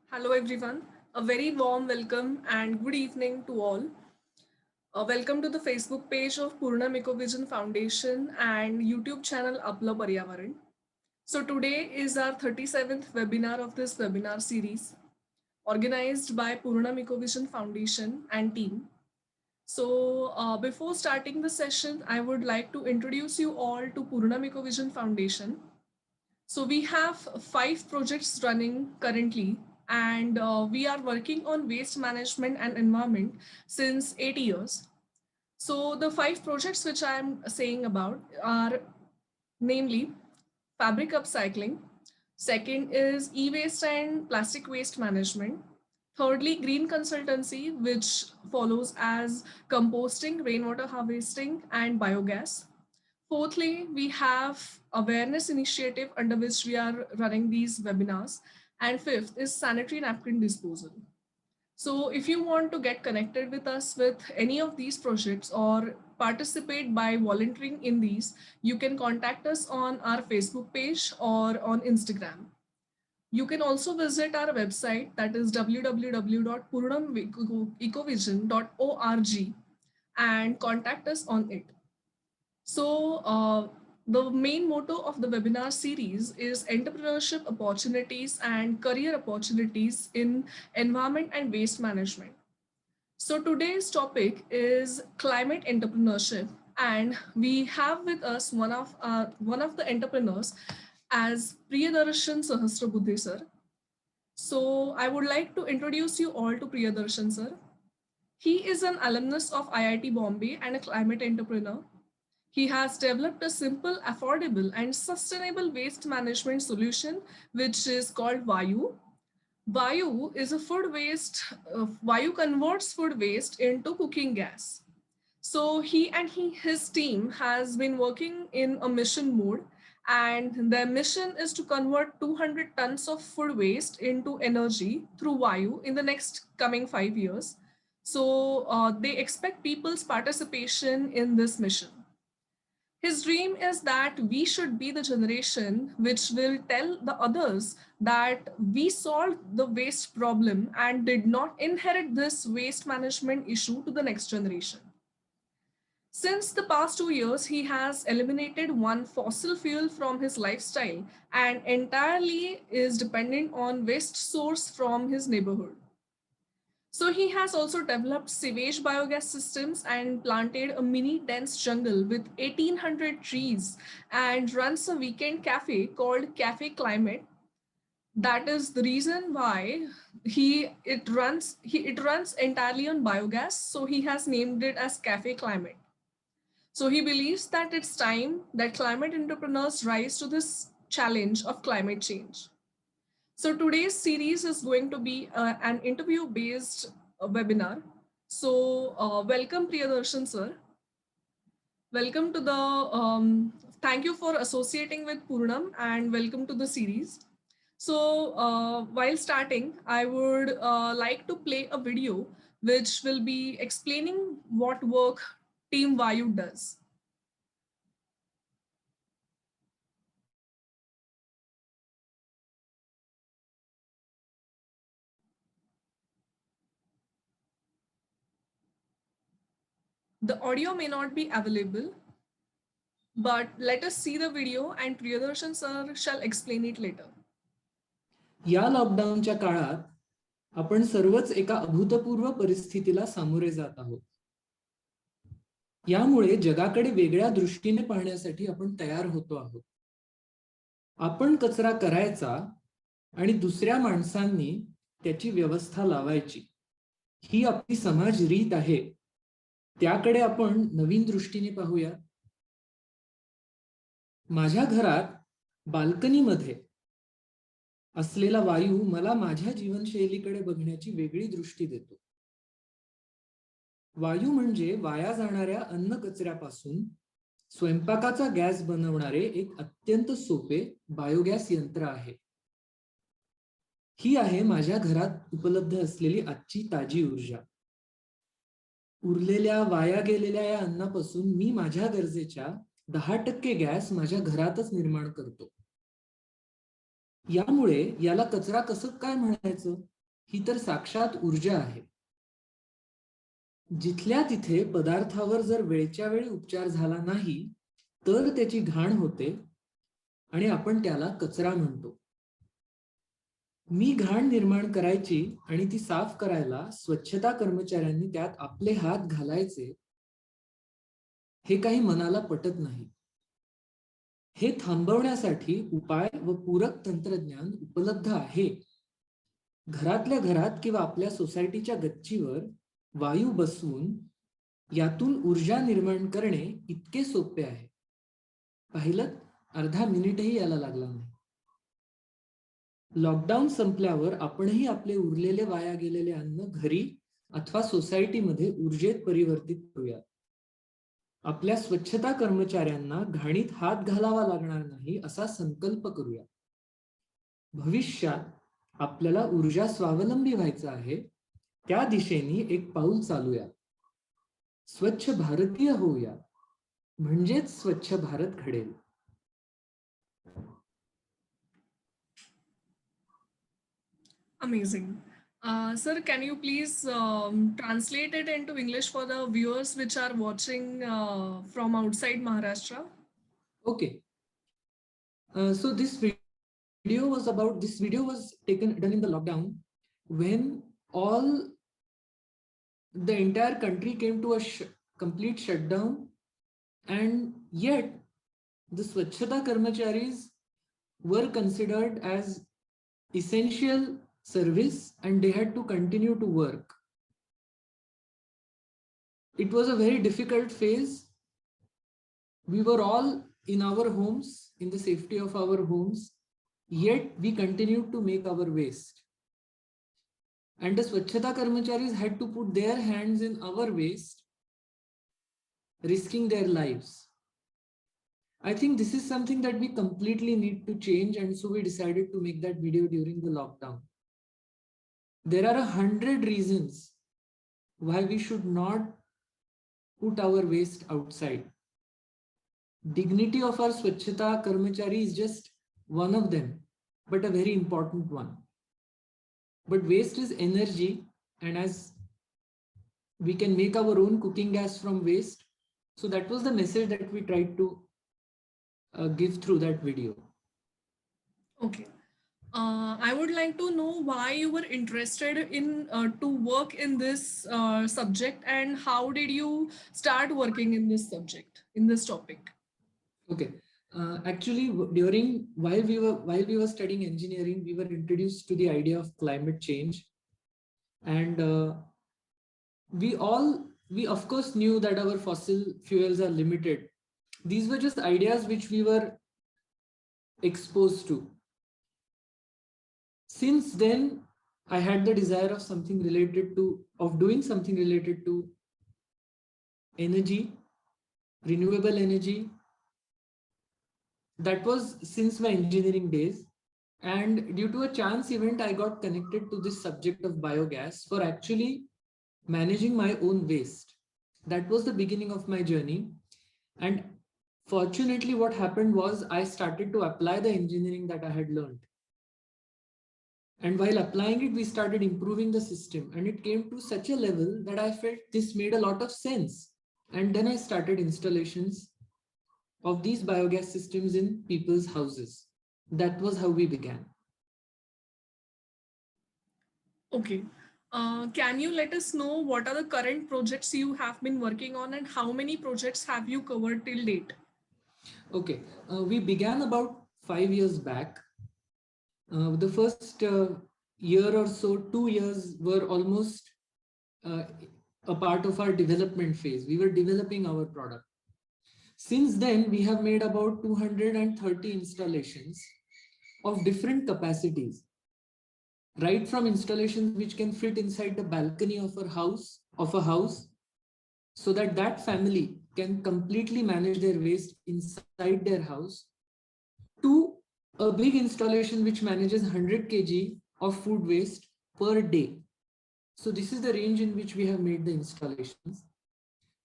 Hello, everyone. A very warm welcome and good evening to all. Welcome to the Facebook page of Purna Ecovision Foundation and YouTube channel Apla Paryavaran. So, today is our 37th webinar of this webinar series organized by Purna Ecovision Foundation and team. So, before starting the session, I would like to introduce you all to Purna Ecovision Foundation. So we have 5 projects running currently, and we are working on waste management and environment since 8 years. So the 5 projects which I am saying about are namely fabric upcycling. Second is e-waste and plastic waste management. Thirdly, green consultancy, which follows as composting, rainwater harvesting, and biogas. Fourthly, we have awareness initiative under which we are running these webinars. And fifth is sanitary napkin disposal. So if you want to get connected with us with any of these projects or participate by volunteering in these, you can contact us on our Facebook page or on Instagram. You can also visit our website, that is www.purnamecovision.org, and contact us on it. So, the main motto of the webinar series is entrepreneurship opportunities and career opportunities in environment and waste management. So, today's topic is climate entrepreneurship, and we have with us one of the entrepreneurs as Priyadarshan Sahasrabuddhe sir. So, I would like to introduce you all to Priyadarshan sir. He is an alumnus of IIT Bombay and a climate entrepreneur. He has developed a simple, affordable, and sustainable waste management solution, which is called Vayu. Vayu is a food waste, Vayu converts food waste into cooking gas. So his team has been working in a mission mode, and their mission is to convert 200 tons of food waste into energy through Vayu in the next coming 5 years. So they expect people's participation in this mission. His dream is that we should be the generation which will tell the others that we solved the waste problem and did not inherit this waste management issue to the next generation. Since the past 2 years, he has eliminated one fossil fuel from his lifestyle and entirely is dependent on waste source from his neighborhood. So he has also developed sewage biogas systems and planted a mini dense jungle with 1800 trees and runs a weekend cafe called Cafe Climate. That is the reason why it runs entirely on biogas, so he has named it as Cafe Climate. So he believes that it's time that climate entrepreneurs rise to this challenge of climate change. So today's series is going to be an interview-based webinar. So welcome Priyadarshan sir. Welcome to the, thank you for associating with Purnam and welcome to the series. So while starting, I would like to play a video which will be explaining what work Team Vayu does. The audio may not be available, but let us see the video and Priyadarshan sir shall explain it later. या लॉकडाऊनच्या काळात आपण सर्वच एका अभूतपूर्व परिस्थितीला सामोरे जात आहोत. यामुळे जगाकडे वेगळ्या दृष्टीने पाहण्यासाठी आपण तयार होतो आहोत. आपण कचरा करायचा आणि दुसऱ्या माणसांनी त्याची व्यवस्था लावायची, ही आपली समाज रीत आहे. त्याकडे आपण नवीन दृष्टीने पाहूया. माझ्या घरात बाल्कनीमध्ये असलेला वायू मला माझ्या जीवनशैलीकडे बघण्याची वेगळी दृष्टी देतो. वायू म्हणजे वाया जाणाऱ्या अन्न कचऱ्यापासून स्वयंपाकाचा गॅस बनवणारे एक अत्यंत सोपे बायोगॅस यंत्र आहे. ही आहे माझ्या घरात उपलब्ध असलेली आजची ताजी ऊर्जा. उरलेल्या वाया गेलेल्या या अन्नापासून मी माझ्या गरजेच्या 10% गॅस माझ्या घरातच निर्माण करतो. यामुळे याला कचरा कसं काय म्हणायचं ही तर साक्षात ऊर्जा आहे. जिथल्या तिथे पदार्थावर जर वेळच्या वेळी उपचार झाला नाही तर त्याची घाण होते आणि आपण त्याला कचरा म्हणतो. मी घाण निर्माण करायची आणि ती साफ करायला स्वच्छता कर्मचाऱ्यांनी त्यात आपले हात घालायचे, हे काही मनाला पटत नाही. हे थांबवण्यासाठी उपाय व पूरक तंत्रज्ञान उपलब्ध आहे. घरातल्या घरात किंवा आपल्या सोसायटीच्या गच्चीवर वायू बसवून यातून ऊर्जा निर्माण करणे इतके सोपे आहे. पाहिलं, अर्धा मिनिटही याला लागला नाही. लॉकडाऊन संपल्यावर आपणही आपले उरलेले वाया गेलेले अन्न घरी अथवा सोसायटीमध्ये ऊर्जेत परिवर्तित करूया. आपल्या स्वच्छता कर्मचाऱ्यांना घाणीत हात घालावा लागणार नाही असा संकल्प करूया. भविष्यात आपल्याला ऊर्जा स्वावलंबी व्हायचं आहे, त्या दिशेने एक पाऊल चालूया. स्वच्छ भारतीय होऊया, म्हणजेच स्वच्छ भारत घडेल. Amazing. Sir, can you please translate it into English for the viewers which are watching from outside Maharashtra? Okay. So this video was done in the lockdown when all the entire country came to a complete shutdown, and yet the Swachhata Karmacharis were considered as essential service and they had to continue to work. It was a very difficult phase. We were all in our homes, in the safety of our homes, yet we continued to make our waste. And the Swachhata Karmacharis had to put their hands in our waste, risking their lives. I think this is something that we completely need to change, and so we decided to make that video during the lockdown. There are 100 reasons why we should not put our waste outside. Dignity of our Swachhata Karmachari is just one of them, but a very important one. But waste is energy, and as we can make our own cooking gas from waste, so that was the message that we tried to give through that video. Okay. I would like to know why you were interested in to work in this subject, and how did you start working in this subject, in this topic? Okay. Actually, while we were studying engineering, we were introduced to the idea of climate change, and we of course knew that our fossil fuels are limited. These were just ideas which we were exposed to. Since then, I had the desire of doing something related to energy, renewable energy. That was since my engineering days. And due to a chance event, I got connected to this subject of biogas for actually managing my own waste. That was the beginning of my journey. And fortunately, what happened was I started to apply the engineering that I had learned. And while applying it, we started improving the system, and it came to such a level that I felt this made a lot of sense. And then I started installations of these biogas systems in people's houses. That was how we began. Okay. Can you let us know what are the current projects you have been working on, and how many projects have you covered till date? Okay, we began about 5 years back. The first year or so, 2 years were almost a part of our development phase. We were developing our product. Since then, we have made about 230 installations of different capacities, right from installations which can fit inside the balcony of a house, so that that family can completely manage their waste inside their house, to a big installation which manages 100 kg of food waste per day. So this is the range in which we have made the installations.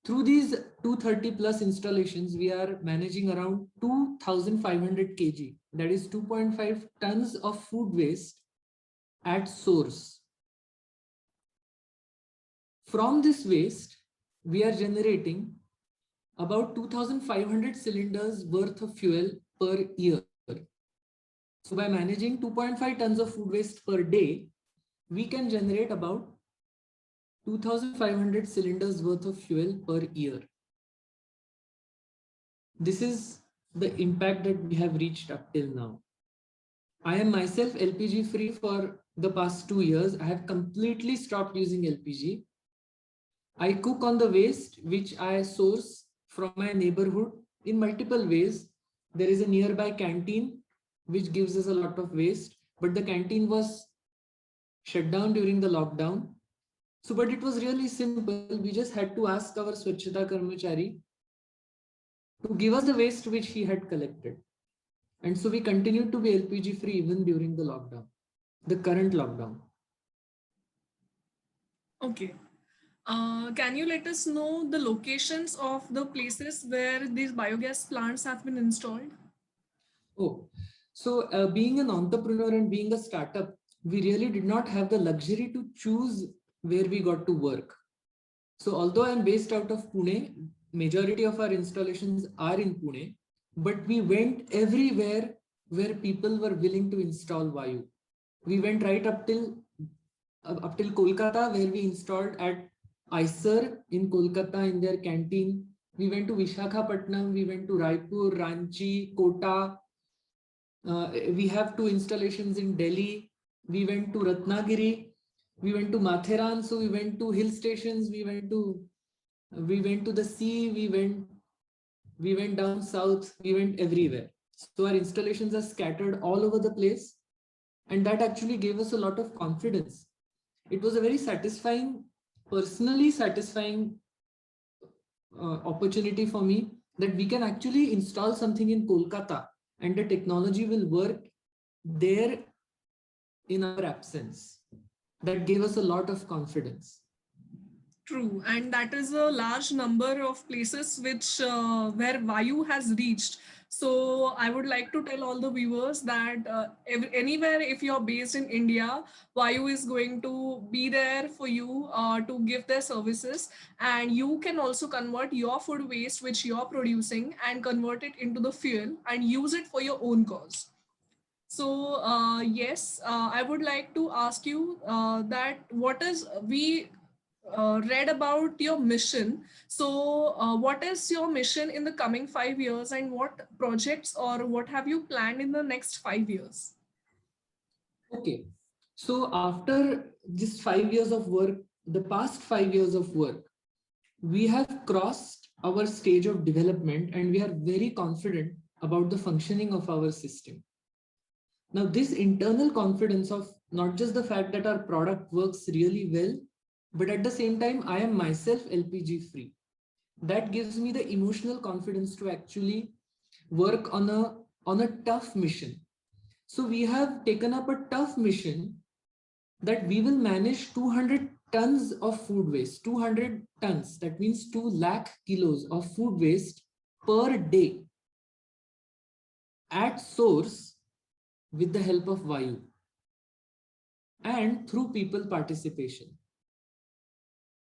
Through these 230 plus installations, we are managing around 2,500 kg, that is 2.5 tons of food waste at source. From this waste, we are generating about 2,500 cylinders worth of fuel per year. So by managing 2.5 tons of food waste per day, we can generate about 2,500 cylinders worth of fuel per year. This is the impact that we have reached up till now. I am myself LPG free for the past 2 years. I have completely stopped using LPG. I cook on the waste which I source from my neighborhood in multiple ways. There is a nearby canteen which gives us a lot of waste, but the canteen was shut down during the lockdown. So, but it was really simple. We just had to ask our Swachhata Karmachari to give us the waste which he had collected. And so we continued to be LPG free even during the lockdown, the current lockdown. Okay. Can you let us know the locations of the places where these biogas plants have been installed? Oh, so being an entrepreneur and being a startup, we really did not have the luxury to choose where we got to work. So although I'm based out of Pune, majority of our installations are in Pune, but we went everywhere where people were willing to install Vayu. We went right up till Kolkata, where we installed at ICER in Kolkata in their canteen. We went to Vishakhapatnam, we went to Raipur, Ranchi, Kota. We have 2 installations in Delhi. We went to Ratnagiri. We went to Matheran. So we went to hill stations. We went to the sea. We went down south. We went everywhere. So our installations are scattered all over the place, and that actually gave us a lot of confidence. It was a very satisfying, personally satisfying opportunity for me that we can actually install something in Kolkata and the technology will work there in our absence. That gave us a lot of confidence. True, and that is a large number of places which where Vayu has reached. So I would like to tell all the viewers that anywhere if you're based in India, Vayu is going to be there for you to give their services, and you can also convert your food waste which you're producing and convert it into the fuel and use it for your own cause. So yes, I would like to ask you that what is we read about your mission. So what is your mission in the coming 5 years, and what projects or what have you planned in the next 5 years? Okay, so after this 5 years of work, the past 5 years of work, we have crossed our stage of development and we are very confident about the functioning of our system. Now, this internal confidence of not just the fact that our product works really well, but at the same time, I am myself LPG free. That gives me the emotional confidence to actually work on a tough mission. So we have taken up a tough mission that we will manage 200 tons of food waste, 200 tons. That means 2 lakh kilos of food waste per day at source with the help of Vayu and through people participation.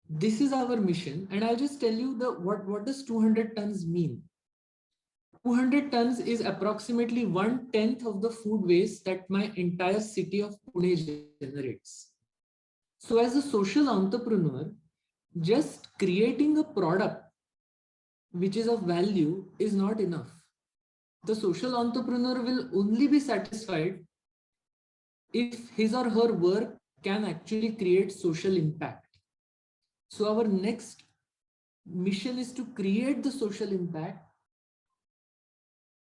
This is our mission, and I'll just tell you what does 200 tons mean. 200 tons is approximately 1/10 of the food waste that my entire city of Pune generates. So as a social entrepreneur, just creating a product which is of value is not enough. The social entrepreneur will only be satisfied if his or her work can actually create social impact. So our next mission is to create the social impact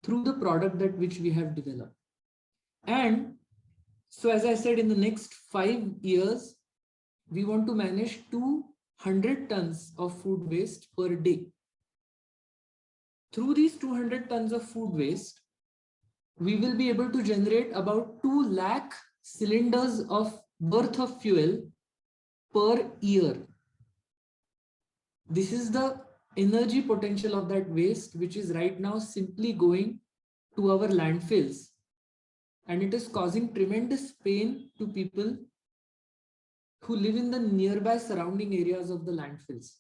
through the product that which we have developed. And so, as I said, in the next 5 years, we want to manage 200 tons of food waste per day. Through these 200 tons of food waste, we will be able to generate about 2 lakh cylinders of worth of fuel per year. This is the energy potential of that waste, which is right now simply going to our landfills, and it is causing tremendous pain to people who live in the nearby surrounding areas of the landfills.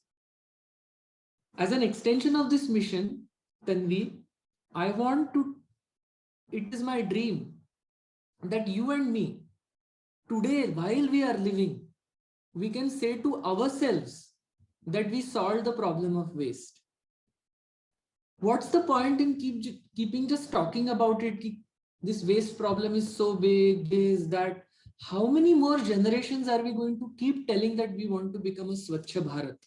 As an extension of this mission, Tanvi, it is my dream that you and me, today, while we are living, we can say to ourselves that we solved the problem of waste. What's the point in keeping just talking about it? This waste problem is so big, this, that. How many more generations are we going to keep telling that we want to become a Swachh Bharat?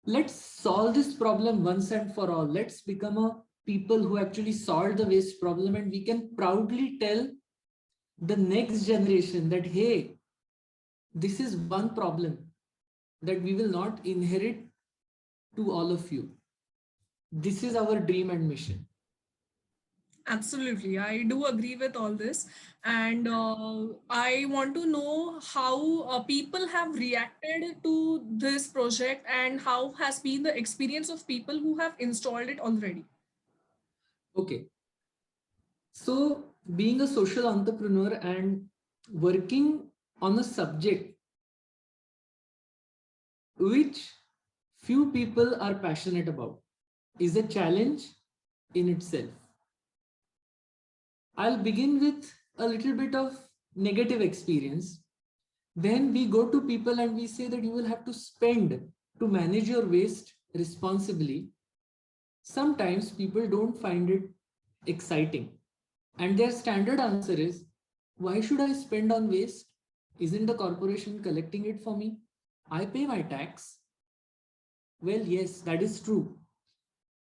Let's solve this problem once and for all. Let's become a people who actually solve the waste problem, and we can proudly tell the next generation that, hey, this is one problem that we will not inherit to all of you. This is our dream and mission. Absolutely, I do agree with all this, and I want to know how people have reacted to this project and how has been the experience of people who have installed it already. Okay. So, being a social entrepreneur and working on a subject which few people are passionate about is a challenge in itself. I'll begin with a little bit of negative experience. When we go to people and we say that you will have to spend to manage your waste responsibly, sometimes people don't find it exciting. And their standard answer is, why should I spend on waste? Isn't the corporation collecting it for me? I pay my tax. Well, yes, that is true.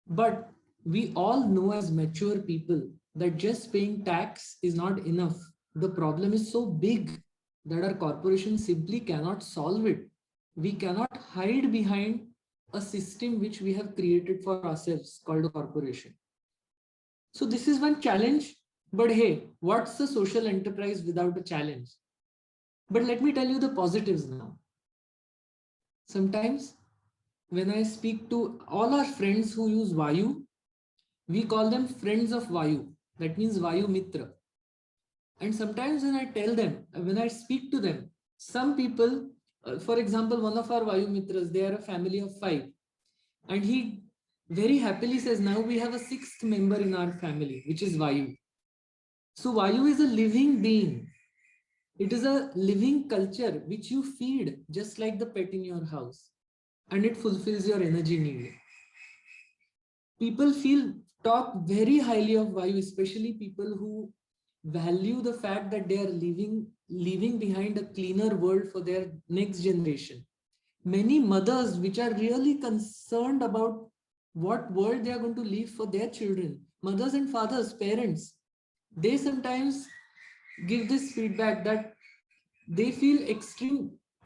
But we all know as mature people that just paying tax is not enough. The problem is so big that our corporation simply cannot solve it. We cannot hide behind a system which we have created for ourselves called a corporation. So this is one challenge. But hey, what's a social enterprise without a challenge? But let me tell you the positives now. Sometimes when I speak to all our friends who use Vayu, we call them friends of Vayu. That means Vayu Mitra. And sometimes when I tell them, when I speak to them, some people, for example, one of our Vayu Mitras, they are a family of 5. And he very happily says, now we have a 6th member in our family, which is Vayu. So Vayu is a living being. It is a living culture which you feed just like the pet in your house, and it fulfills your energy need. People talk very highly of Vayu, especially people who value the fact that they are leaving behind a cleaner world for their next generation. Many mothers which are really concerned about what world they are going to leave for their children, mothers and fathers, parents, they sometimes give this feedback that they feel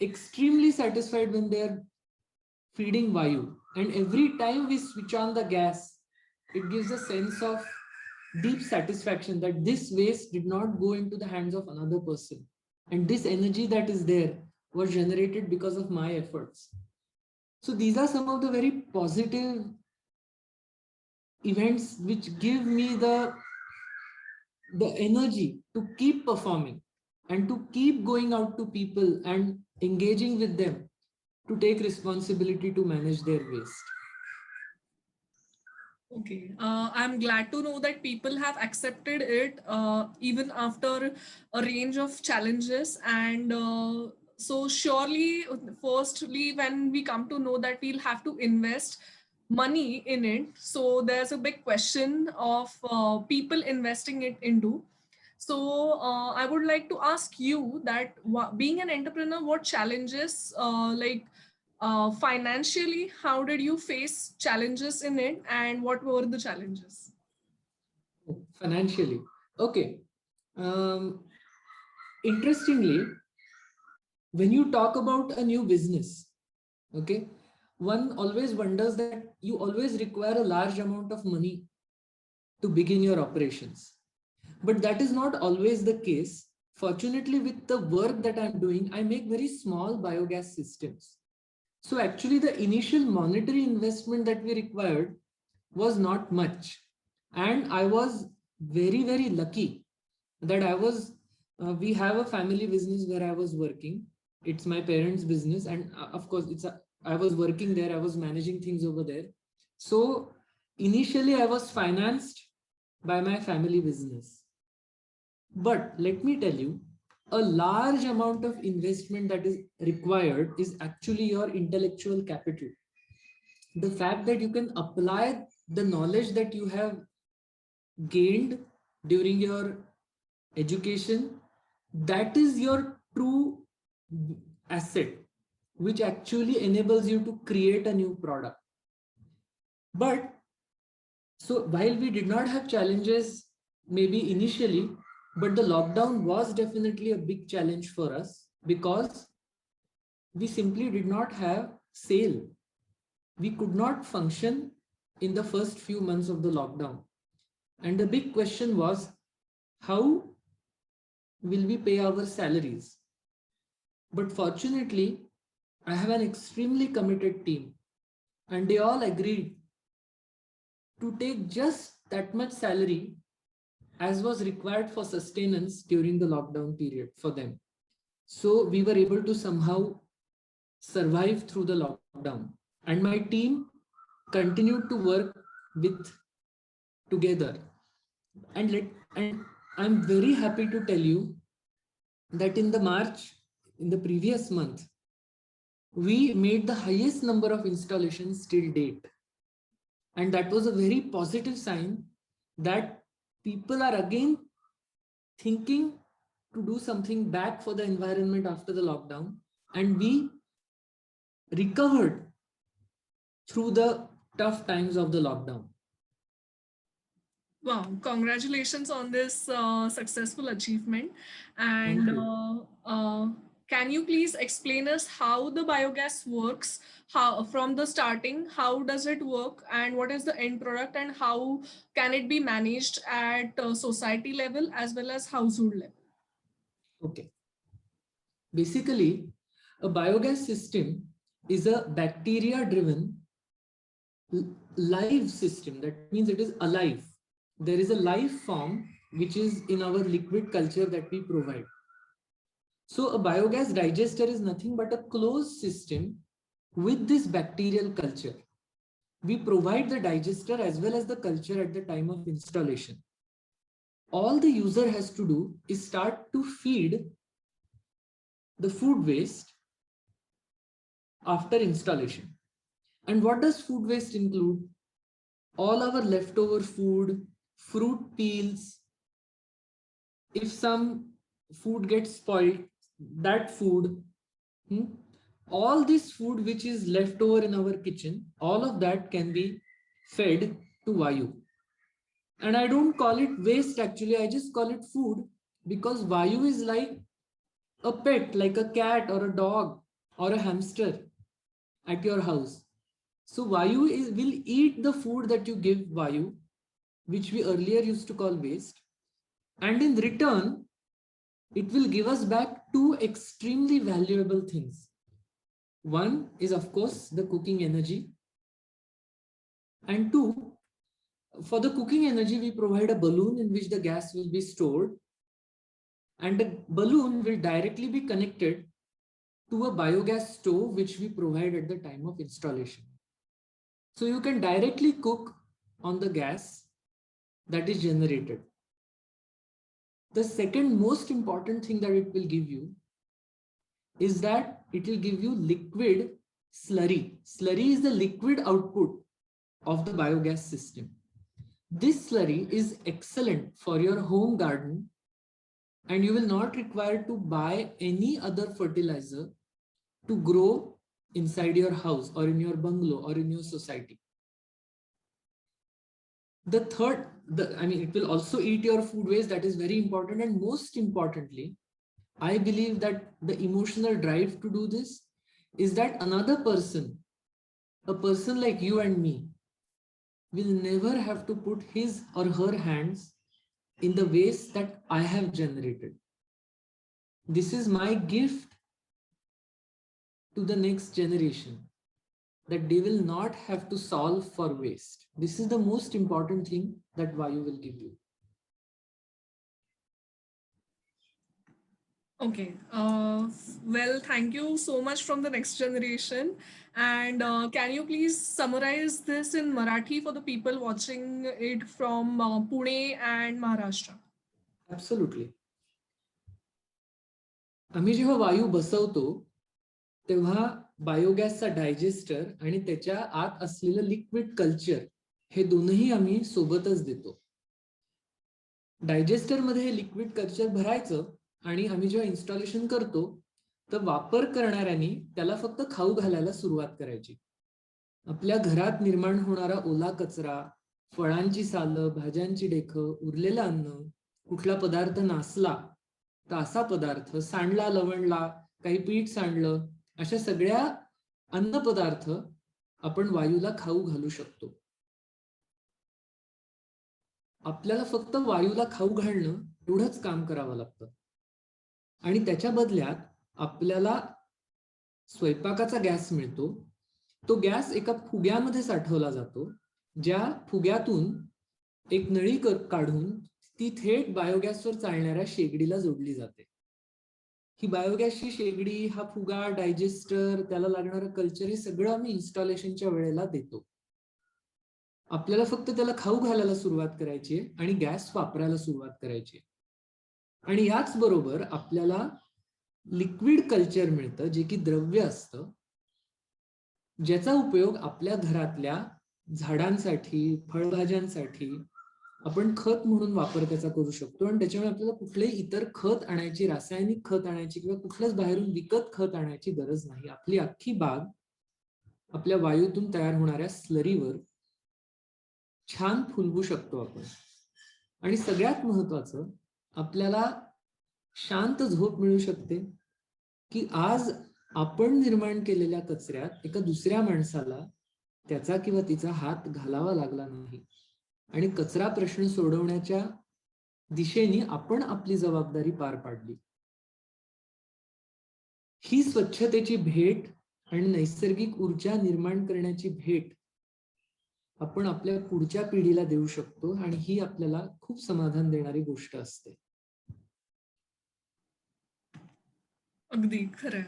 extremely satisfied when they are feeding Vayu. And every time we switch on the gas, it gives a sense of deep satisfaction that this waste did not go into the hands of another person. And this energy that is there was generated because of my efforts. So these are some of the very positive events which give me the energy to keep performing and to keep going out to people and engaging with them to take responsibility to manage their waste. Okay, I'm glad to know that people have accepted it even after a range of challenges. And so, surely, firstly, when we come to know that we'll have to invest money in it, so there's a big question of people investing it into. So, I would like to ask you that being an entrepreneur, what challenges financially, how did you face challenges in it and what were the challenges? Financially, okay. Interestingly, when you talk about a new business, okay, one always wonders that you always require a large amount of money to begin your operations. But that is not always the case. Fortunately, with the work that I'm doing, I make very small biogas systems. So actually the initial monetary investment that we required was not much. And I was very, very lucky that we have a family business where I was working. It's my parents' business, and of course, I was working there. I was managing things over there. So initially, I was financed by my family business. But let me tell you, a large amount of investment that is required is actually your intellectual capital. The fact that you can apply the knowledge that you have gained during your education, that is your true asset, which actually enables you to create a new product. But so while we did not have challenges maybe initially, but the lockdown was definitely a big challenge for us because we simply did not have sale. We could not function in the first few months of the lockdown. And the big question was, how will we pay our salaries? But fortunately, I have an extremely committed team, and they all agreed to take just that much salary as was required for sustenance during the lockdown period for them. So we were able to somehow survive through the lockdown. And my team continued to work with together. And I'm very happy to tell you that in the previous month, we made the highest number of installations till date. And that was a very positive sign that people are again thinking to do something back for the environment after the lockdown. And we recovered through the tough times of the lockdown. Wow, congratulations on this successful achievement. Thank And you. can you please explain us how the biogas works? How from the starting, how does it work, and what is the end product, and how can it be managed at society level as well as household level? Okay. Basically, a biogas system is a bacteria-driven live system. That means it is alive. There is a life form which is in our liquid culture that we provide. So a biogas digester is nothing but a closed system with this bacterial culture. We provide the digester as well as the culture at the time of installation. All the user has to do is start to feed the food waste after installation. And what does food waste include? All our leftover food, fruit peels. If some food gets spoiled, that food, all this food which is left over in our kitchen, all of that can be fed to Vayu. And I don't call it waste actually, I just call it food, because Vayu is like a pet, like a cat or a dog or a hamster at your house. So Vayu will eat the food that you give Vayu, which we earlier used to call waste. And in return, it will give us back two extremely valuable things. One is, of course, the cooking energy. And two, for the cooking energy, we provide a balloon in which the gas will be stored. And the balloon will directly be connected to a biogas stove, which we provide at the time of installation. So you can directly cook on the gas that is generated. The second most important thing that it will give you is that it will give you liquid slurry. Slurry is the liquid output of the biogas system. This slurry is excellent for your home garden, and you will not require to buy any other fertilizer to grow inside your house or in your bungalow or in your society. The third, it will also eat your food waste. That is very important. And most importantly, I believe that the emotional drive to do this is that another person, a person like you and me, will never have to put his or her hands in the waste that I have generated. This is my gift to the next generation, that they will not have to solve for waste. This is the most important thing that Vayu will give you. Okay. Well, thank you so much from the next generation. And can you please summarize this in Marathi for the people watching it from Pune and Maharashtra? Absolutely. आम्ही जेव्हा वायू बसवतो तेव्हा बायोगॅसचा disaster आणि त्याच्या आत असलेलं liquid culture हे दोनही आम्ही सोबतच देतो. डायजेस्टरमध्ये हे लिक्विड कल्चर भरायचं आणि आम्ही जेव्हा इन्स्टॉलेशन करतो तर वापर करणाऱ्यांनी त्याला फक्त खाऊ घालायला सुरुवात करायची. आपल्या घरात निर्माण होणारा ओला कचरा, फळांची सालं, भाज्यांची देठं, उरलेलं अन्न, कुठला पदार्थ नासला तर असा पदार्थ सांडला, लवणला, काही पीठ सांडलं, अशा सगळ्या अन्नपदार्थ आपण वायूला खाऊ घालू शकतो. आपल्याला फक्त वायूला खाऊ घालणं एवढंच काम करावं लागतं आणि त्याच्या बदल्यात आपल्याला स्वयंपाकाचा गॅस मिळतो. तो गॅस एका फुग्यामध्ये साठवला जातो, ज्या फुग्यातून एक नळी काढून ती थेट बायोगॅसवर चालणाऱ्या शेगडीला जोडली जाते. ही बायोगॅसची शेगडी, हा फुगा, डायजेस्टर, त्याला लागणारं कल्चर हे सगळं आम्ही इन्स्टॉलेशनच्या वेळेला देतो. आपल्याला फक्त त्याला खाऊ घालायला सुरुवात करायची आणि गॅस वापरायला सुरुवात करायची. आणि याच बरोबर आपल्याला लिक्विड कल्चर मिळतं, जे की द्रव्य असतं, ज्याचा उपयोग आपल्या घरातल्या झाडांसाठी, फळभाज्यांसाठी आपण खत म्हणून वापर त्याचा करू शकतो. आणि त्याच्यामुळे आपल्याला कुठलेही इतर खत आणायची, रासायनिक खत आणायची किंवा कुठलंच बाहेरून विकत खत आणायची गरज नाही. आपली अख्खी बाग आपल्या वायूतून तयार होणाऱ्या स्लरीवर छान फुलवू शकतो आपण. आणि सगळ्यात महत्वाचं, आपल्याला शांत झोप मिळू शकते की आज आपण निर्माण केलेल्या कचऱ्यात एका दुसऱ्या माणसाला त्याचा किंवा तिचा हात घालावा लागला नाही आणि कचरा प्रश्न सोडवण्याच्या दिशेने आपण आपली जबाबदारी पार पाडली. ही स्वच्छतेची भेट आणि नैसर्गिक ऊर्जा निर्माण करण्याची भेट आपण आपल्या पुढच्या पिढीला देऊ शकतो आणि ही आपल्याला खूप समाधान देणारी गोष्ट असते. अगदी खरं आहे.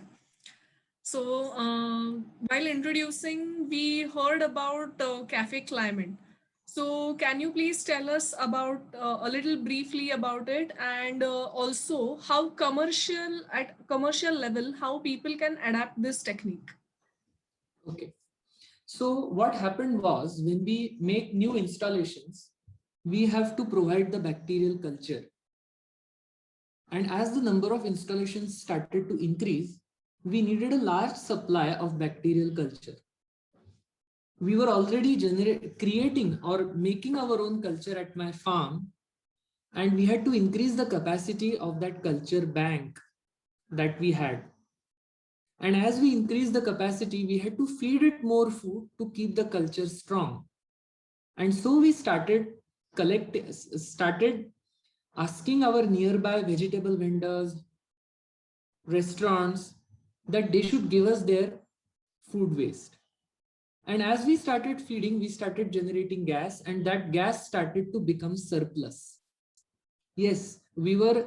So, while introducing, we heard about cafe climate. So, can you please tell us about a little briefly about it, and also how commercial level how people can adapt this technique? Okay. So what happened was, when we make new installations, we have to provide the bacterial culture. And as the number of installations started to increase, we needed a large supply of bacterial culture. We were already creating or making our own culture at my farm, and we had to increase the capacity of that culture bank that we had. And as we increased the capacity, we had to feed it more food to keep the culture strong. And so we started asking our nearby vegetable vendors, restaurants, that they should give us their food waste. And as we started feeding, we started generating gas, and that gas started to become surplus. Yes, we were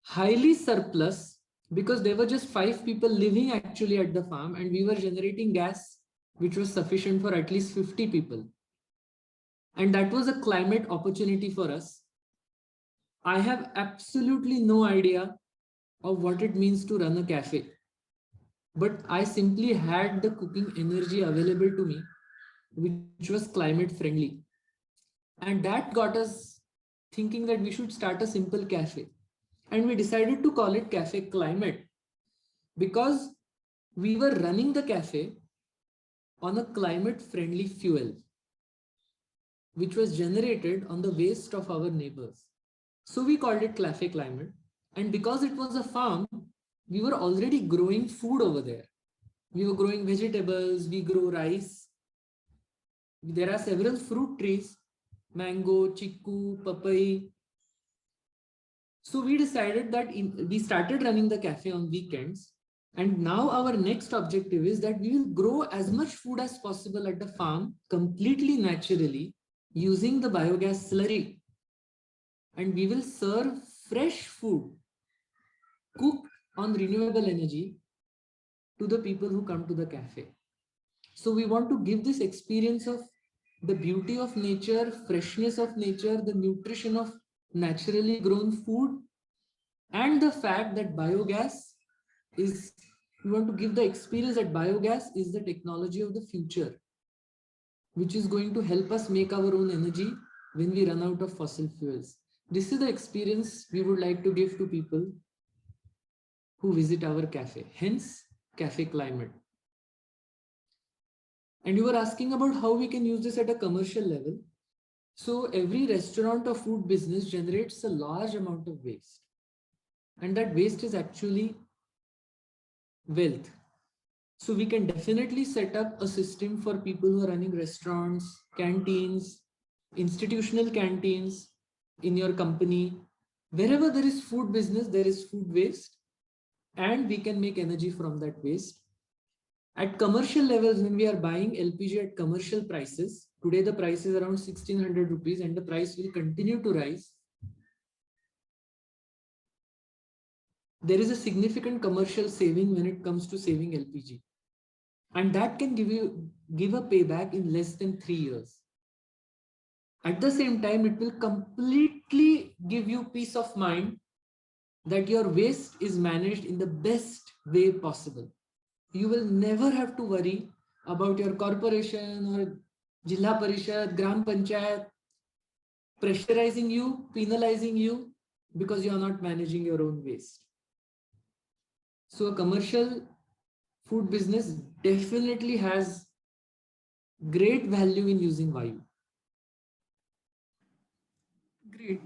highly surplus because there were just 5 people living actually at the farm, and we were generating gas which was sufficient for at least 50 people. And that was a climate opportunity for us. I have absolutely no idea of what it means to run a cafe, but I simply had the cooking energy available to me, which was climate friendly. And that got us thinking that we should start a simple cafe. And we decided to call it Cafe Climate because we were running the cafe on a climate friendly fuel, which was generated on the waste of our neighbors. So we called it Cafe Climate. And because it was a farm, we were already growing food over there. We were growing vegetables, we grow rice. There are several fruit trees, mango, chiku, papai. So we decided that we started running the cafe on weekends. And now our next objective is that we will grow as much food as possible at the farm completely naturally using the biogas slurry. And we will serve fresh food cooked on renewable energy to the people who come to the cafe. So we want to give this experience of the beauty of nature, freshness of nature, the nutrition of naturally grown food, and the fact that biogas is, we want to give the experience that biogas is the technology of the future, which is going to help us make our own energy when we run out of fossil fuels. This is the experience we would like to give to people who visit our cafe, hence Cafe Climate. And you were asking about how we can use this at a commercial level. So every restaurant or food business generates a large amount of waste. And that waste is actually wealth. So we can definitely set up a system for people who are running restaurants, canteens, institutional canteens in your company. Wherever there is food business, there is food waste, and we can make energy from that waste. At commercial levels, when we are buying LPG at commercial prices, today the price is around 1600 rupees and the price will continue to rise. There is a significant commercial saving when it comes to saving LPG. And that can give a payback in less than 3 years. At the same time, it will completely give you peace of mind that your waste is managed in the best way possible. You will never have to worry about your corporation or Jilla Parishad, Gram Panchayat pressurizing you, penalizing you because you are not managing your own waste. So a commercial food business definitely has great value in using Vayu. Great.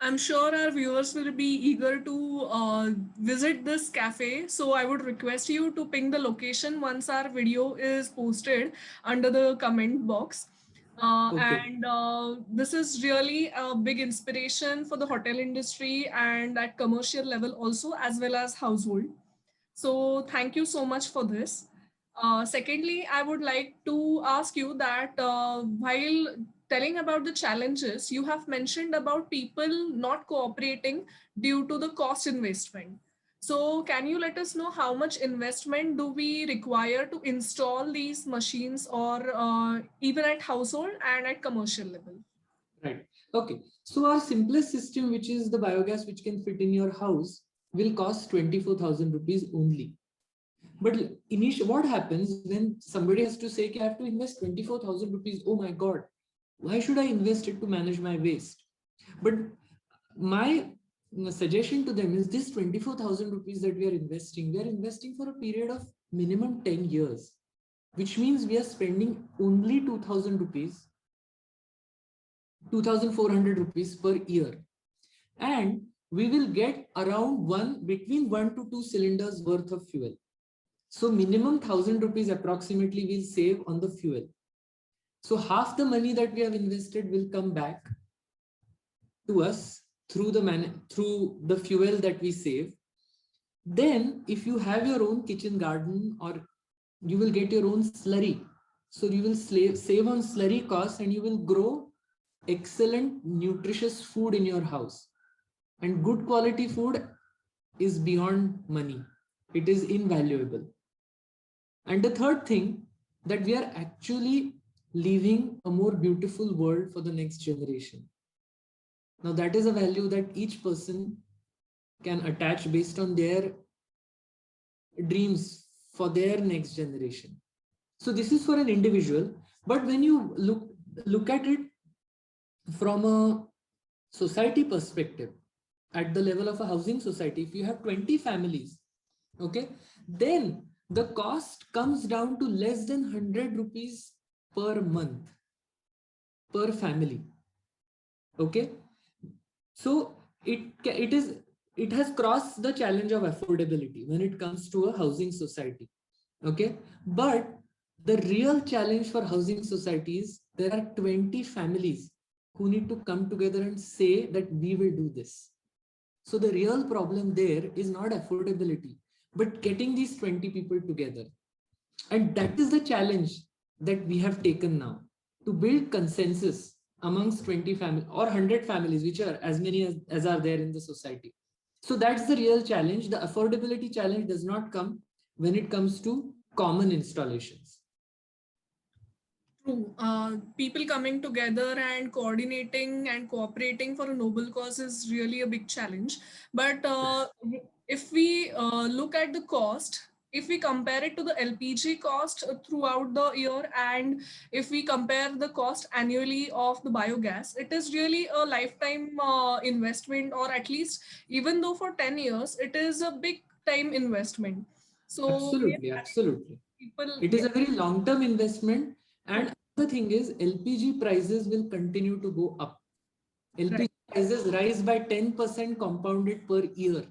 I'm sure our viewers will be eager to visit this cafe. So I would request you to ping the location once our video is posted under the comment box. Okay. And this is really a big inspiration for the hotel industry and at commercial level also, as well as household. So thank you so much for this. Secondly, I would like to ask you that while telling about the challenges, you have mentioned about people not cooperating due to the cost investment. So can you let us know how much investment do we require to install these machines or even at household and at commercial level? Right. Okay. So our simplest system, which is the biogas which can fit in your house, will cost 24,000 rupees only. But what happens when somebody has to say, I have to invest 24,000 rupees? Oh my God, why should I invest it to manage my waste? But my suggestion to them is this 24,000 rupees that we are investing for a period of minimum 10 years, which means we are spending only 2,000 rupees, 2,400 rupees per year. And we will get around between 1 to 2 cylinders worth of fuel. So minimum 1,000 rupees approximately we'll save on the fuel. So half the money that we have invested will come back to us through the fuel that we save. Then if you have your own kitchen garden, or you will get your own slurry. So you will save on slurry costs and you will grow excellent nutritious food in your house. And good quality food is beyond money. It is invaluable. And the third thing, that we are actually leaving a more beautiful world for the next generation. Now that is a value that each person can attach based on their dreams for their next generation. So this is for an individual, but when you look at it from a society perspective, at the level of a housing society, if you have 20 families, okay, then the cost comes down to less than 100 rupees per month per family. Okay, so it has crossed the challenge of affordability when it comes to a housing society. Okay, but the real challenge for housing societies, there are 20 families who need to come together and say that we will do this. So the real problem there is not affordability, but getting these 20 people together. And that is the challenge that we have taken now, to build consensus amongst 20 families or 100 families, which are as many as are there in the society. So that's the real challenge. The affordability challenge does not come when it comes to common installations. True. People coming together and coordinating and cooperating for a noble cause is really a big challenge. But if we look at the cost, if we compare it to the LPG cost throughout the year, and if we compare the cost annually of the biogas, it is really a lifetime investment, or at least even though for 10 years, it is a big time investment. So yes, Absolutely, absolutely. people, It is yes, a very long-term investment. true, And the thing is, LPG prices will continue to go up. right, LPG prices rise by 10% compounded per year.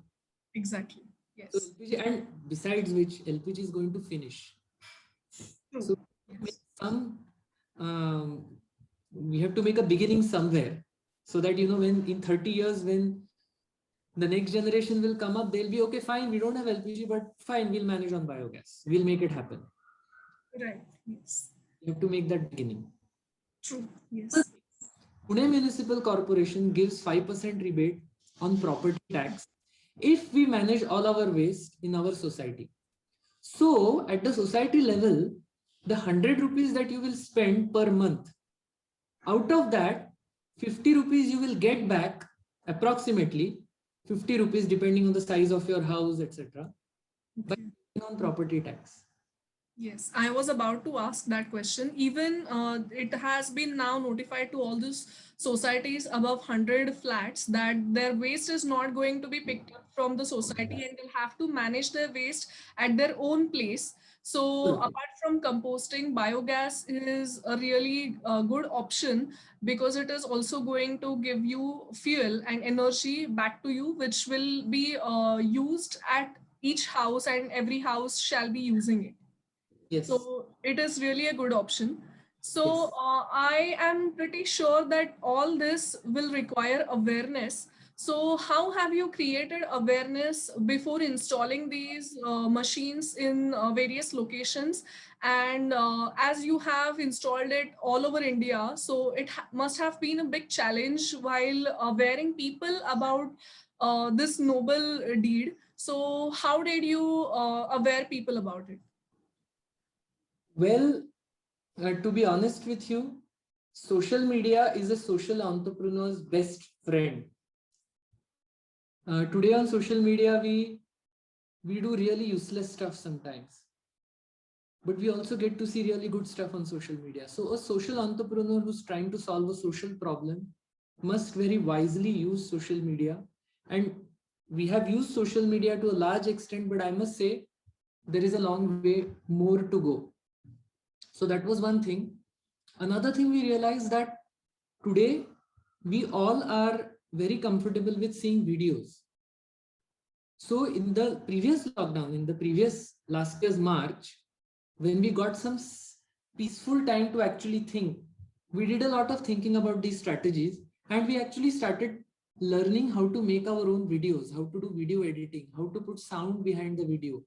exactly, So yes. LPG, and besides which, LPG is going to finish. True. So make Yes. some, um, we have to make a beginning somewhere, so that when in 30 years, when the next generation will come up, they'll be okay, fine, we don't have LPG, but fine, we'll manage on biogas. We'll make it happen. Right. Yes. You have to make that beginning. True. Yes. Pune Municipal Corporation gives 5% rebate on property tax if we manage all our waste in our society. So at the society level, the 100 rupees that you will spend per month, out of that, 50 rupees you will get back, approximately 50 rupees depending on the size of your house, etc. by Okay. on property tax. Yes, I was about to ask that question. Even it has been now notified to all these societies above 100 flats that their waste is not going to be picked up from the society, and they'll have to manage their waste at their own place. So, Absolutely. apart from composting, biogas is a really good option, because it is also going to give you fuel and energy back to you, which will be used at each house, and every house shall be using it. Yes. So it is really a good option. So Yes. I am pretty sure that all this will require awareness. So how have you created awareness before installing these machines in various locations? And as you have installed it all over India, so it must have been a big challenge while awareing people about this noble deed. So how did you aware people about it? Well, to be honest with you, social media is a social entrepreneur's best friend. Today on social media, we do really useless stuff sometimes, but we also get to see really good stuff on social media. So a social entrepreneur who's trying to solve a social problem must very wisely use social media. And we have used social media to a large extent, but I must say there is a long way more to go. So that was one thing. Another thing, we realized that today we all are very comfortable with seeing videos. So in the previous lockdown, in the previous last year's March, when we got some peaceful time to actually think, we did a lot of thinking about these strategies, and we actually started learning how to make our own videos, how to do video editing, how to put sound behind the video,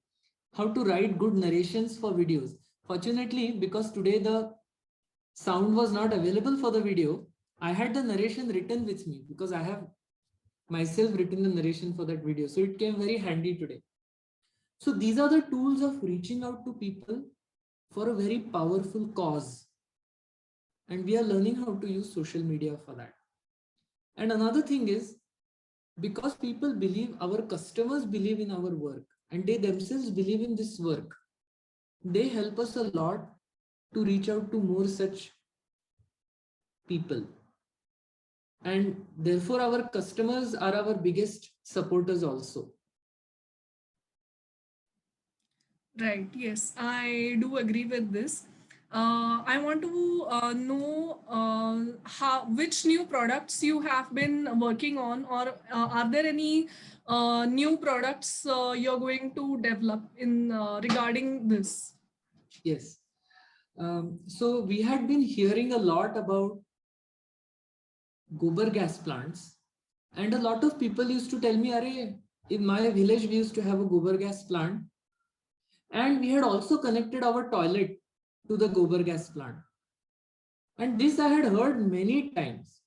how to write good narrations for videos. Fortunately, because today the sound was not available for the video, I had the narration written with me because I have myself written the narration for that video. So it came very handy today. So these are the tools of reaching out to people for a very powerful cause. And we are learning how to use social media for that. And another thing is, because people believe, our customers believe in our work, and they themselves believe in this work, they help us a lot to reach out to more such people. And therefore, our customers are our biggest supporters also. Right. Yes, I do agree with this. I want to know how which new products you have been working on, or are there any new products you're going to develop in regarding this? Yes. So we had been hearing a lot about gobar gas plants, and a lot of people used to tell me, Arey, in my village we used to have a gobar gas plant, and we had also connected our toilet to the gobar gas plant. And this I had heard many times.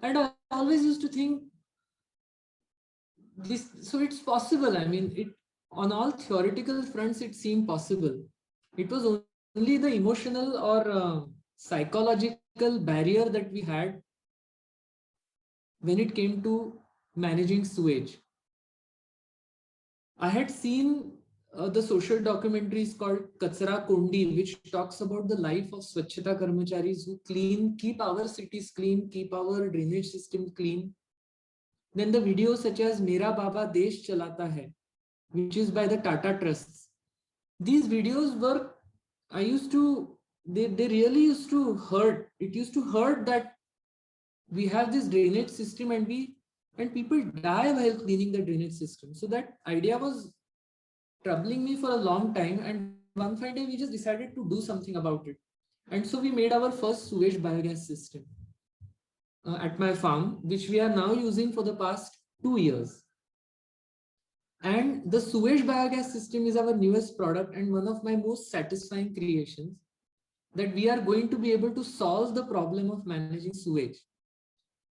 And I always used to think this, so it's possible. I mean, it on all theoretical fronts, it seemed possible. It was only the emotional or psychological barrier that we had when it came to managing sewage. I had seen the social documentaries called Kachra Kundi, which talks about the life of Swachhata Karmacharis who keep our cities clean, keep our drainage system clean. Then the videos such as Mera Baba Desh Chalata Hai, which is by the Tata Trusts. These videos were, they really used to hurt. It used to hurt that we have this drainage system and people die while cleaning the drainage system. So that idea was troubling me for a long time. And one fine day we just decided to do something about it. And so we made our first sewage biogas system at my farm, which we are now using for the past 2 years. And the sewage biogas system is our newest product and one of my most satisfying creations, that we are going to be able to solve the problem of managing sewage.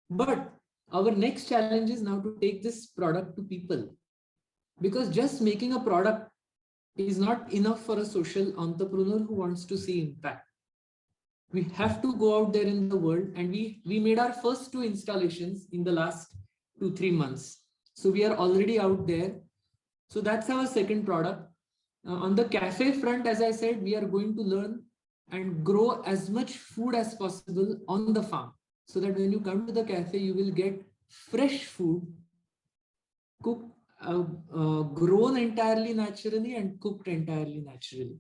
But our next challenge is now to take this product to people, because just making a product is not enough for a social entrepreneur who wants to see impact. We have to go out there in the world, and we made our first 2 installations in the last 2-3 months. So we are already out there. So that's our second product. On the cafe front, as I said, we are going to learn and grow as much food as possible on the farm, so that when you come to the cafe, you will get fresh food, cooked, grown entirely naturally and cooked entirely naturally.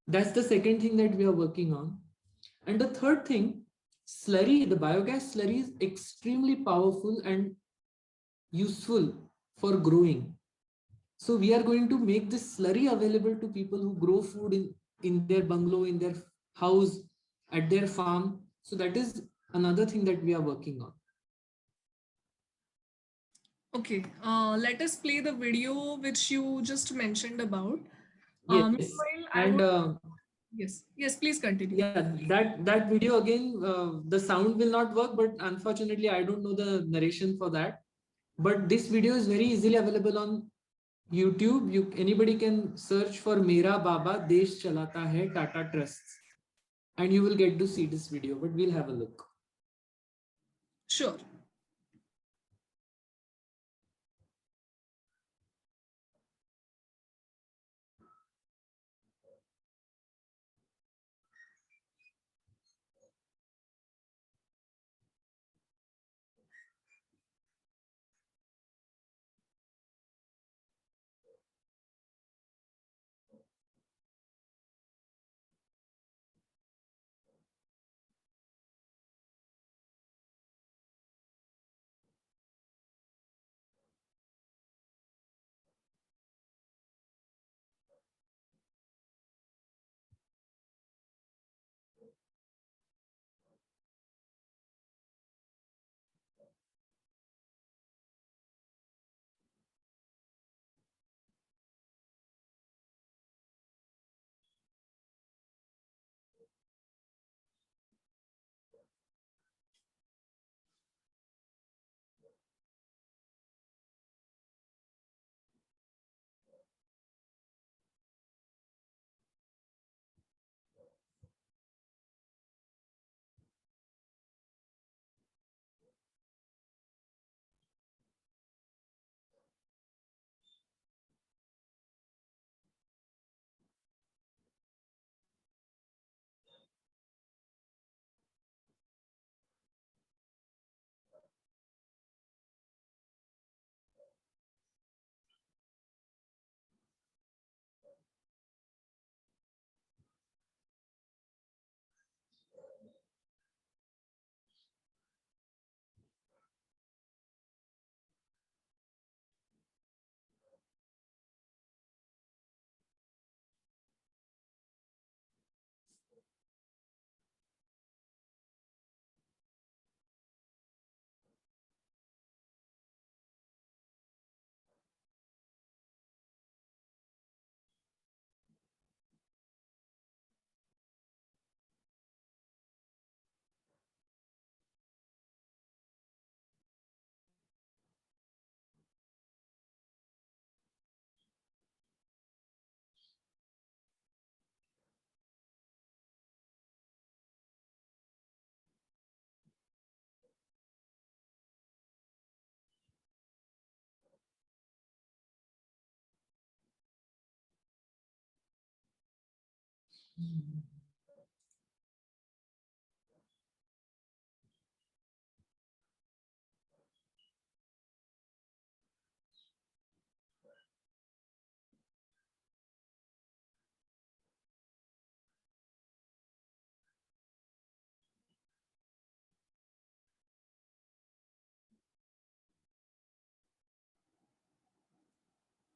That's the second thing that we are working on. And the third thing, slurry, the biogas slurry is extremely powerful and useful for growing. So we are going to make this slurry available to people who grow food in their bungalow, in their house, at their farm. So that is another thing that we are working on. Okay, let us play the video which you just mentioned about. Yes. Meanwhile, I And would... Yes, please continue. yeah, that video again, the sound will not work, but unfortunately, I don't know the narration for that. But this video is very easily available on YouTube. Anybody can search for Mera Baba Desh Chalata Hai Tata Trusts, and you will get to see this video. But we'll have a look. Sure.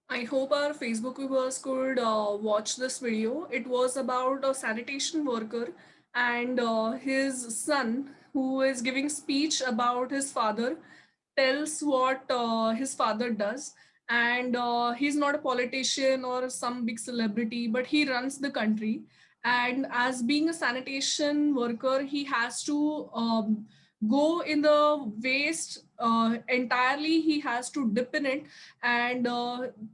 I hope our Facebook viewers could watch this video. It was about a sanitation worker and his son who is giving speech about his father, tells what his father does. And he's not a politician or some big celebrity, but he runs the country. And as being a sanitation worker, he has to go in the waste entirely. He has to dip in it, and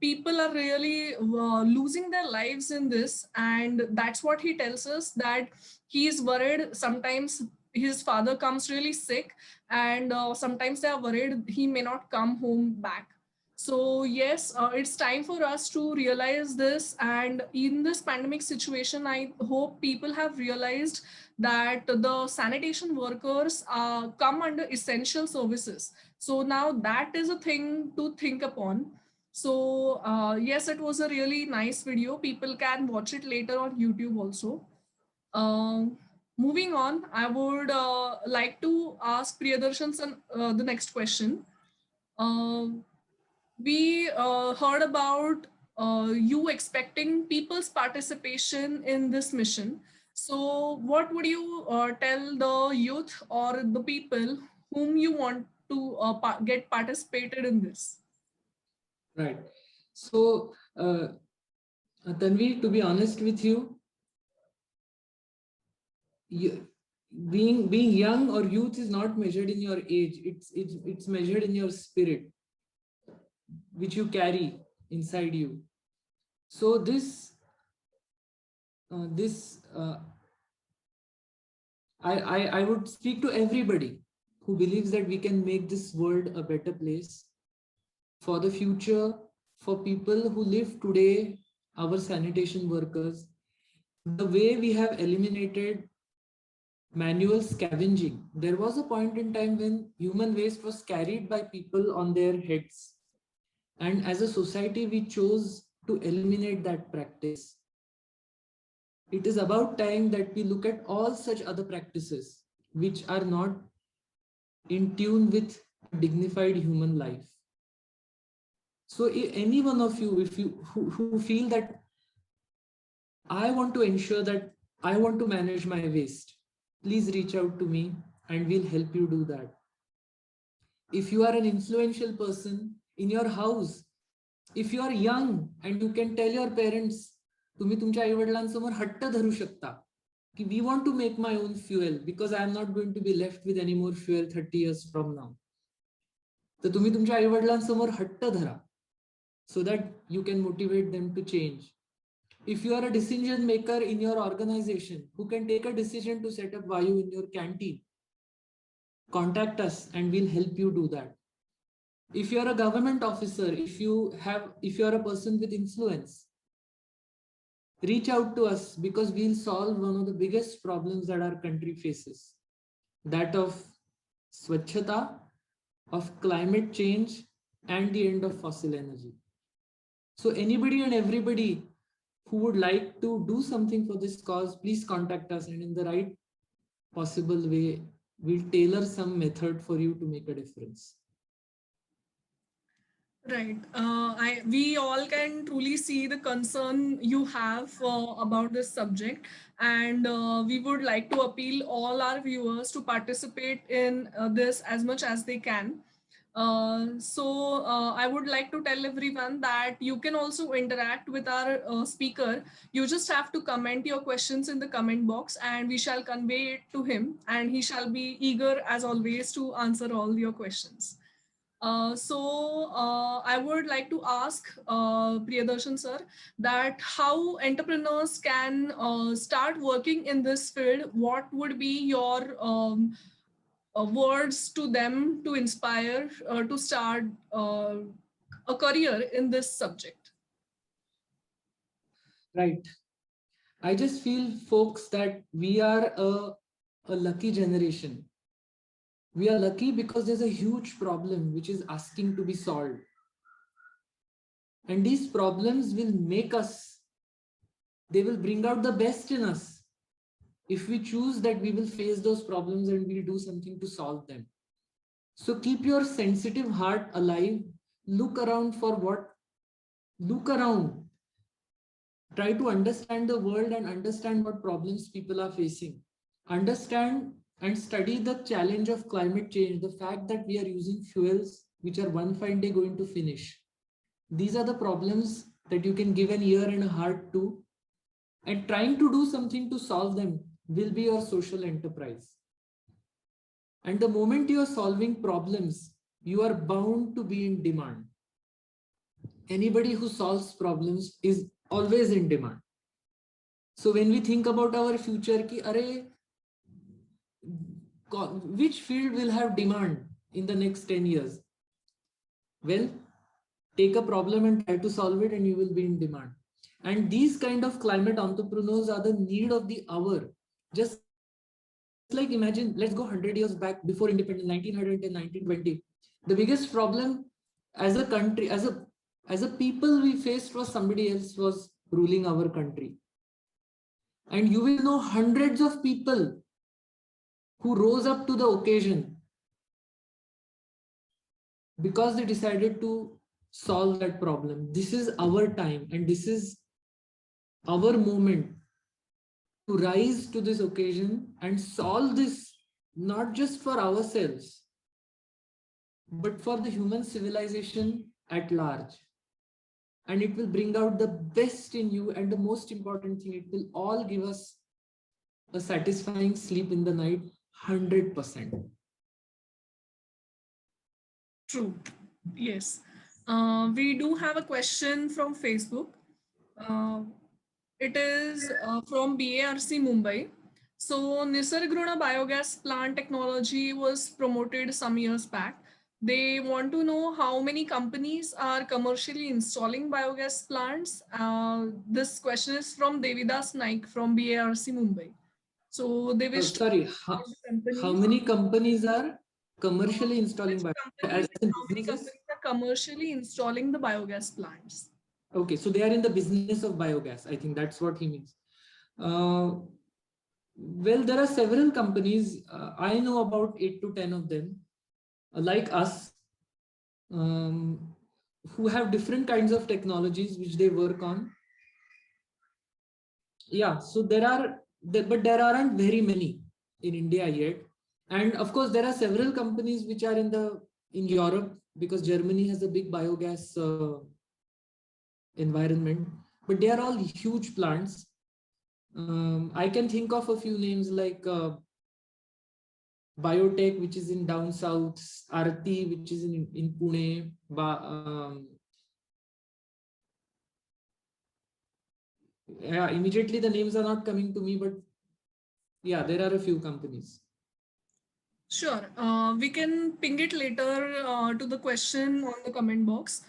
people are really losing their lives in this. And that's what he tells us, that he is worried sometimes his father comes really sick, and sometimes they are worried he may not come home back. So yes, it's time for us to realize this. And in this pandemic situation, I hope people have realized that the sanitation workers come under essential services. So now that is a thing to think upon. So yes, it was a really nice video. People can watch it later on YouTube also. Um, Moving on, I would like to ask Priyadarshan the next question. Um we heard about you expecting people's participation in this mission. So, what would you tell the youth or the people whom you want to get participated in this? Right. So, Tanvi, to be honest with you, being young or youth is not measured in your age. It's measured in your spirit, which you carry inside you. So this I would speak to everybody who believes that we can make this world a better place for the future, for people who live today, our sanitation workers. The way we have eliminated manual scavenging, there was a point in time when human waste was carried by people on their heads. And as a society, we chose to eliminate that practice. It is about time that we look at all such other practices which are not in tune with dignified human life. So any one of you, if you who feel that I want to ensure that I want to manage my waste, please reach out to me and we'll help you do that. If you are an influential person in your house, if you are young and you can tell your parents, तुम्ही तुमच्या आईवडिलांसमोर हट्ट धरू शकता की we want to make my own fuel because I am not going to be left with any more fuel 30 years from now. तर तुम्ही तुमच्या आईवडिलांसमोर हट्ट धरा so that you can motivate them to change. If you are a decision maker in your organization who can take a decision to set up Vayu in your canteen, contact us and we'll help you do that. If you are a government officer, if you are a person with influence, reach out to us because we'll solve one of the biggest problems that our country faces, that of swachhata, of climate change, and the end of fossil energy. So anybody and everybody who would like to do something for this cause, please contact us, and in the right possible way, we'll tailor some method for you to make a difference. Right. We all can truly see the concern you have about this subject, and we would like to appeal all our viewers to participate in this as much as they can. I would like to tell everyone that you can also interact with our speaker. You just have to comment your questions in the comment box, and we shall convey it to him, and he shall be eager as always to answer all your questions. I would like to ask Priyadarshan sir that how entrepreneurs can start working in this field. What would be your words to them to inspire to start a career in this subject? Right. I just feel, folks, that we are a lucky generation. We are lucky because there's a huge problem which is asking to be solved. And these problems will make us, they will bring out the best in us. If we choose that we will face those problems and we'll do something to solve them. So keep your sensitive heart alive. Look around for what, look around. Try to understand the world and understand what problems people are facing. Understand and study the challenge of climate change, the fact that we are using fuels which are one fine day going to finish. These are the problems that you can give an ear and a heart to, and trying to do something to solve them will be your social enterprise. And the moment you are solving problems, you are bound to be in demand. Anybody who solves problems is always in demand. So when we think about our future, ki, which field will have demand in the next 10 years? Well, take a problem and try to solve it and you will be in demand. And these kind of climate entrepreneurs are the need of the hour. Just like imagine, let's go 100 years back before independence, 1910, 1920. The biggest problem as a country, as a people we faced was somebody else was ruling our country. And you will know hundreds of people who rose up to the occasion because they decided to solve that problem. This is our time and this is our moment to rise to this occasion and solve this, not just for ourselves, but for the human civilization at large. And it will bring out the best in you. And the most important thing, it will all give us a satisfying sleep in the night, 100%. True. Yes. We do have a question from Facebook. It is from BARC Mumbai. So Nisargruna biogas plant technology was promoted some years back. They want to know how many companies are commercially installing biogas plants. This question is from Devidas Naik from BARC Mumbai. So they wish Sorry, how many companies are commercially installing biogas? how many companies are commercially installing the biogas plants? Okay, so they are in the business of biogas. I think that's what he means. Well, there are several companies. I know about 8 to 10 of them, like us, who have different kinds of technologies which they work on. Yeah, so but there aren't very many in India yet. And of course, there are several companies which are in Europe, because Germany has a big biogas environment, but they are all huge plants. I can think of a few names like Biotech, which is in down south, Arti, which is in Pune, yeah, immediately the names are not coming to me, but yeah, there are a few companies. Sure. We can ping it later to the question on the comment box.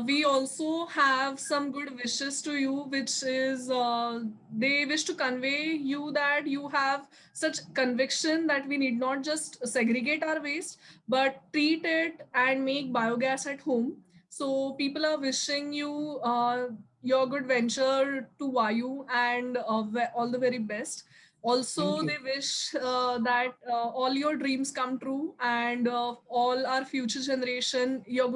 We also have some good wishes to you, which is they wish to convey you that you have such conviction that we need not just segregate our waste, but treat it and make biogas at home. So people are wishing you your good venture to Vayu and all the very best. Also, they wish that all your dreams come true and all our future generation, you're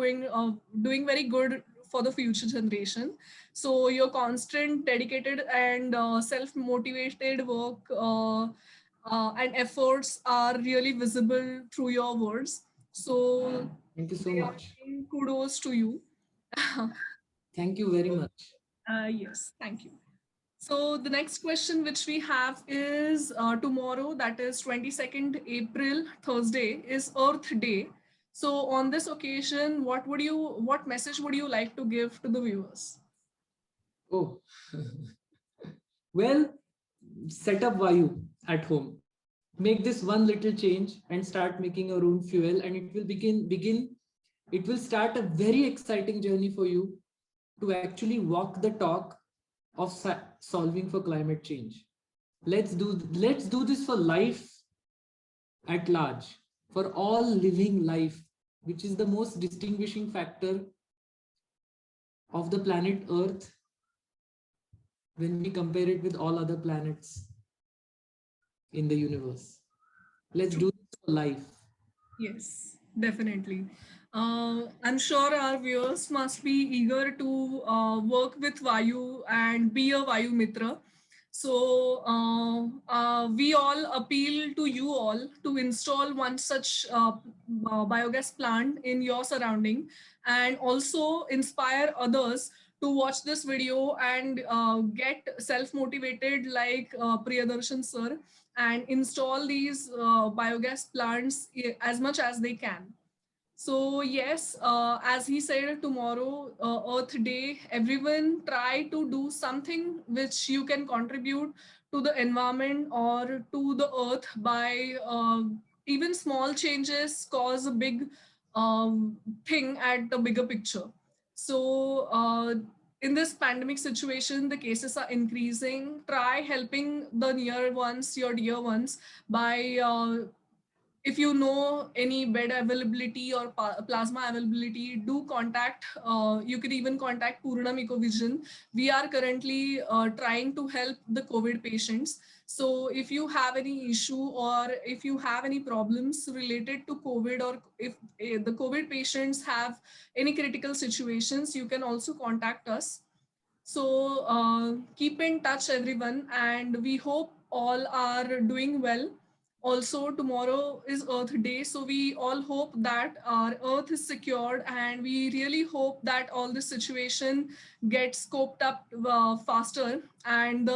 doing very good for the future generation. So your constant, dedicated and self-motivated work and efforts are really visible through your words. So Thank you so they are much. giving kudos to you. Thank you very much. Yes, thank you. So the next question which we have is tomorrow, that is 22nd April, Thursday, is Earth Day. So on this occasion, what message would you like to give to the viewers? Oh, well, set up Vayu at home. Make this one little change and start making your own fuel, and it will it will start a very exciting journey for you to actually walk the talk of solving for climate change. Let's do this for life at large, for all living life, which is the most distinguishing factor of the planet Earth when we compare it with all other planets in the universe. Let's do this for life. Yes, definitely. I'm sure our viewers must be eager to work with Vayu and be a Vayu Mitra. So we all appeal to you all to install one such biogas plant in your surrounding, and also inspire others to watch this video and get self-motivated like Priyadarshan sir, and install these biogas plants as much as they can. So yes, as he said, tomorrow, Earth Day, everyone try to do something which you can contribute to the environment or to the earth by even small changes cause a big thing at the bigger picture. So in this pandemic situation, the cases are increasing. Try helping the near ones, your dear ones, by if you know any bed availability or plasma availability, do contact. You can even contact Purnam Ecovision. We are currently trying to help the COVID patients. So if you have any issue or if you have any problems related to COVID, or if the COVID patients have any critical situations, you can also contact us. So keep in touch, everyone, and we hope all are doing well. Also, tomorrow is Earth Day, so we all hope that our Earth is secured, and we really hope that all this situation gets scoped up faster. And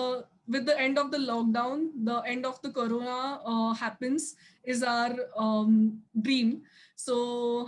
with the end of the lockdown, the end of the corona happens is our dream. So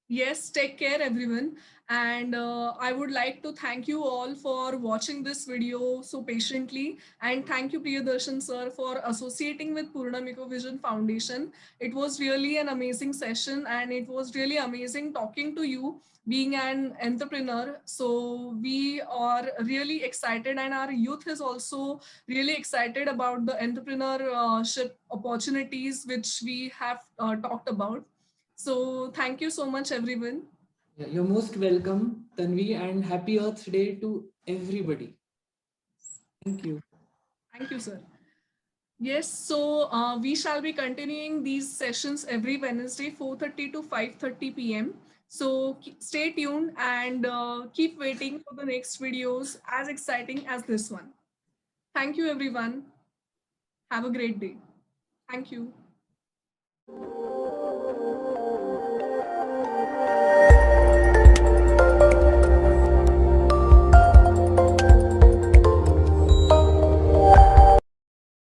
yes, take care, everyone. And I would like to thank you all for watching this video so patiently. And thank you, Priyadarshan sir, for associating with Purnam Ecovision Foundation. It was really an amazing session, and it was really amazing talking to you, being an entrepreneur. So we are really excited, and our youth is also really excited about the entrepreneurship opportunities which we have talked about. So thank you so much, everyone. Yeah, you're most welcome, Tanvi, and happy Earth Day to everybody. Thank you. Thank you, sir. Yes, so we shall be continuing these sessions every Wednesday, 4:30 to 5:30 p.m. So stay tuned and keep waiting for the next videos as exciting as this one. Thank you, everyone. Have a great day. Thank you.